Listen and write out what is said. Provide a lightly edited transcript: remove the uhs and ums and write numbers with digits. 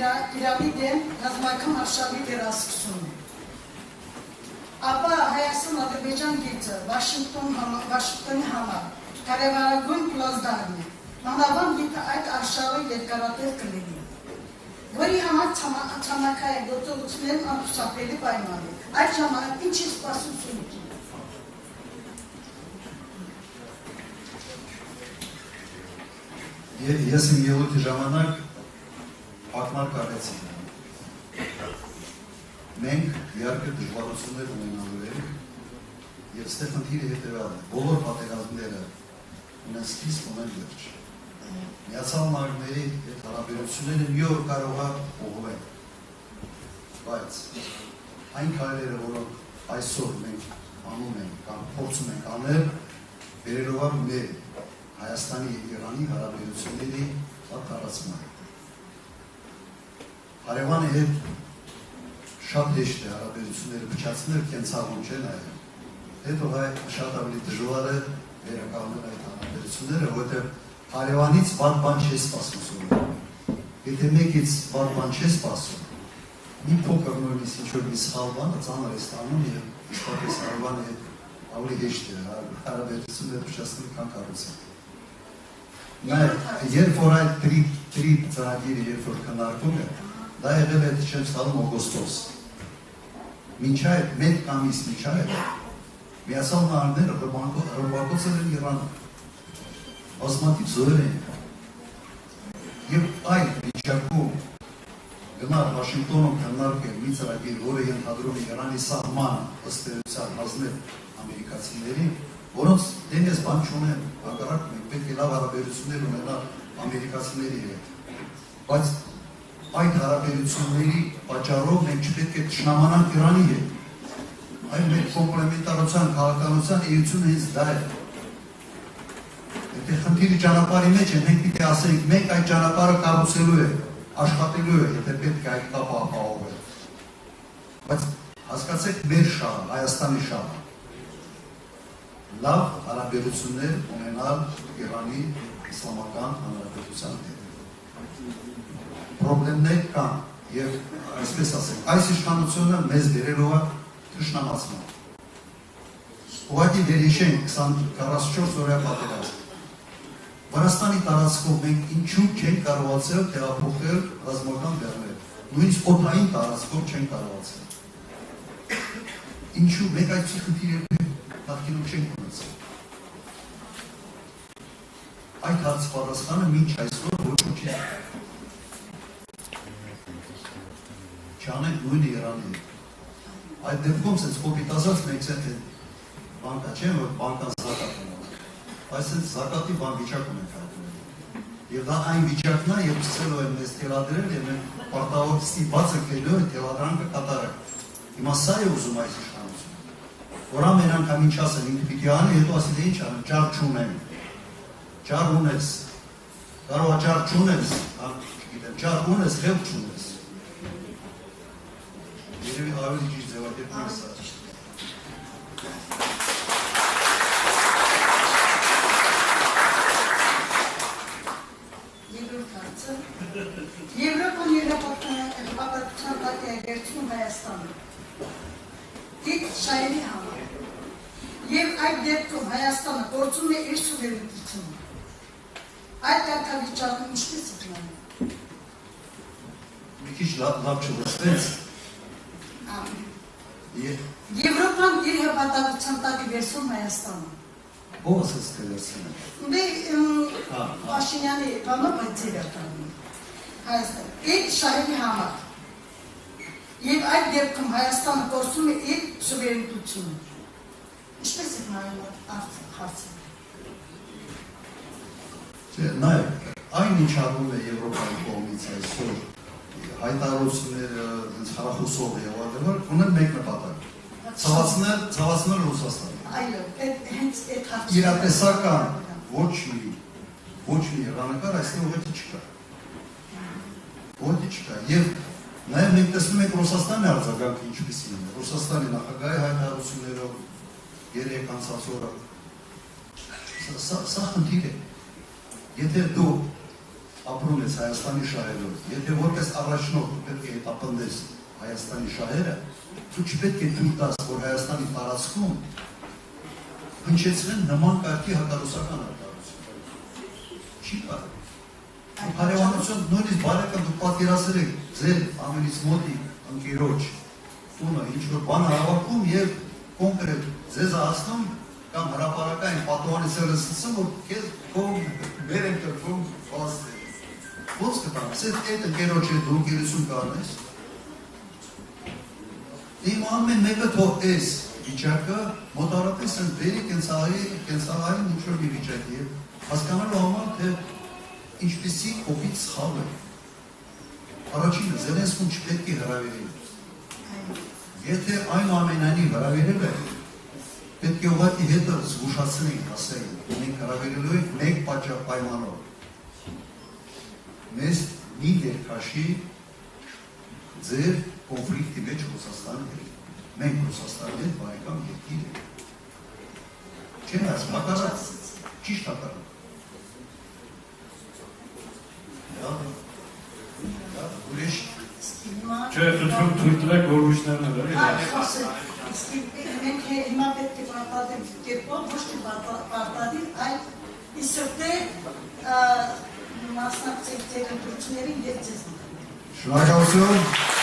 իրավի դեմ ռազմական արշավի վերահսկությունը։ Ապա Հայաստան-Ադրբեջան գիծը Վաշինգտոնի համար կարևորագույն պլազդարն է, մանավանդ եթե այդ արշավը երկարատև կլինի, որի համար ցամաքային գործողություններն անխուսափելի պայման է։ Այդ ժամանակ ինչ է սպասություն։ Ես իմ ելույթի ժամանակ ակնարկ արեցի։ Մենք իհարկե դժվարություններ ունենալու ենք եւ ստեղ խնդիրը հետեւյալն է. բոլոր պատերազմները ունեն սկիզբ, ունեն վերջ։ Միացյալ Նահանգների հետ հարաբերությունները մի օր կարող է փոխվել, բայց այն քայլերը, որոնք այսօր մենք անում ենք կամ փորձում ենք անել, բերելով մեր Հայաստանի և Իրանի հարաբերությունների արդարացման։ Հարևանի հետ շատ հեշտ է հարաբերությունները փչացնել, կենցաղում չեն այլ։ Հետո շատ ավելի դժվար է վերականգնել այդ հարաբերությունները, որովհետև հարևանից վատ բան չի սպասում։ Եթե մեկից վատ բան չի սպասում, մի փոքր նույնիսկ ինչ-որ մի սխալ բանը ծանր է ստանում և իսկապես հարևանի հետ ավելի հեշտ է հարաբերությունները փչացնել, քան կառուցել։ Երբ որ այդ տրիպ ծրագիրը երբ որ քննարկվում է, դա եղել է չեմ սխալվում օգոստոս։ Մինչ այդ մեկ ամիս մինչ այդ Միացյալ Նահանգները ռմբակոծել են Իրանը, բազմաթիվ զոհեր են։ Եվ այդ վիճակում գնալ Վաշինգտոնում քննարկել մի ծրագիր, որը ենթադրում է Իրանի սահմանը ըստ էության հանձնել ամերիկացիներին, որոնց դեմ ես բան չունեմ, հակառակ մենք պետք է լավ հարաբերություններ ունենալ ամերիկացիների հետ։ Բայց այդ հարաբերությունների պատճառով մենք չպետք է թշնամանանք Իրանի հետ։ Այլ մեր կոմպլեմենտարության, քաղաքականության էությունը հենց դա է։ Եթե խնդիրը ճանապարհի մեջ է, մենք պիտի ասենք, մենք այդ ճանապարհը կառուցելու է, աշխատելու է, եթե պետք է այդ կապը ապահովել։ Բայց հասկացեք մեր շահը, Հայաստանի շահը։ Լավ հարաբերություններ ունենալ Իրանի Իսլամական Հանրապետության հետ։ Պրոբլեմներ կան եւ այսպես ասենք, այս իշխանությունը մեզ բերելով է թշնամացման։ Ուղղակի վերհիշենք 44 օրյա պատերազմ։ Վրաստանի տարածքով մենք ինչու չենք կարողացել տեղափոխել ռազմական բեռներ, նույնիսկ օդային տարածքով չենք կարողացել։ Ինչու մենք այդ խնդիրները նախկինում չենք ունեցել։ Այդ հարցի պատասխանը մինչ այսօր ոչ ոքի է։ Չանենք նույնը Իրանի հետ։ Այդ դեպքում սենց կոպիտ ասած մենք սենց բանկա չեն, որ բանկան զակատ ունենք։ Այս սենց զակատի բան վիճակ ունենք հայտնել։ Եվ դա այն վիճակն է, երբ սկսելու են մեզ թելադրել և մենք պարտավոր ստիպված ենք լինելու են թելադրանքը կատարել։ Հիմա սա է ուզում այս իշխանությունը։ Որ ամեն անգամ ինչ ասեն, ինքը պիտի անի, հետո ասել է ինչ անեմ, ճար չունեմ։ Ճար ունես, կարող է ճար չունես, չգիտեմ, ճար ունես, խելք չունես։ Երևի ավելի ճիշտ ձևակերպում է սա։ Երկրորդ հարցը Եվրոպան հեղափոխության տակ է վերցնում Հայաստանը դիտ շահերի համար և այդ դեպքում Հայաստանը գործում է իր սուվերենիտետությունը։ Այդ կարգավիճակը ինչպես է գնալու։ Մի քիչ լավ չլսվեց։ Եվրոպան իր հպատակության տակ է վերցնում Հայաստանը։ Ո՞վ ասաց թե վերցնում է։ Փաշինյանի բանը բայց ձևականում Հայաստան իր շահերի համար և այդ դեպքում Հայաստանը գործում է իր սուվերենիտետությունը։ Ինչպես է նայում հարցը։ Նայեք, այն ինչ արվում է Եվրոպայի կողմից այսօր հայտարարությունները խարախուսով եղադրվել, ունեն մեկ նպատակ։ Ցավացնել Ռուսաստանը։ Այո, հենց այդ հարցը։ Իրատեսական ոչ մի եղանակար այստեղ ուղղակի չկա։ Ուղղակի չկա։ Եվ նաև մենք տեսնում ենք Ռուսաստանի արձագանքը ինչպիսին է։ Ռուսաստանի նախագահի հայտարարություններով 3 անցած օրը։ Սա խնդիր է։ Եթե դու ապրում ես Հայաստանի շահերով, եթե որպես առաջնորդ դու պետք է հետապնդես Հայաստանի շահերը, դու չպետք է թույլ տաս, որ Հայաստանի տարածքում հնչեցնեն նման կարգի հակառուսական արտահայտություն։ Չի կարող։ Հարևանություն նույնիսկ բարեկամ դուք պատկերացրել եք ձեր ամենից մոտիկ ընկերոջ տունը ինչ-որ բան հավաքում և կոնկրետ ձեզ հասնում կամ հրապարակային պատուհանից լսում, որ քեզ մեր են կրվում բաստել։ Ոնց կտամ, այդ ընկերոջ հետ դու ընկերություն կանես։ Իմ ամեն մեկը թող էս վիճակը մոտարապես են բերի կենցաղային ինչ-որ մի վիճակ և հասկանալու համար, թե ինչպիսի կողից սխալ է։ Առաջինը Զելենսկուն չպետք է հրավիրել։ Եթե այն ամենանի հրավիրել է, պետք է ուղղակի հետը զգուշացնենք, ասենք, մենք հրավիրելու ենք մեկ պայմանով։ Մեզ մի ներքաշի ձեր կոնֆլիկտի մեջ Ռուսաստանի հետ։ Մենք Ռուսաստանի հետ բարեկամ երկիր ենք։ Չեն ասում, հակառակ, ճիշտ հակառակ։ Ուրիշ Չէ, թույլ տվեք, որ ուրիշներն էլ էլի։ Մենք հիմա պետք է պարտադիր կերպով, ոչ թե պարտադիր, այլ իսրտե մասնակցեք ձեր ընտրություններին և ձեզ։ Շնորհակալություն։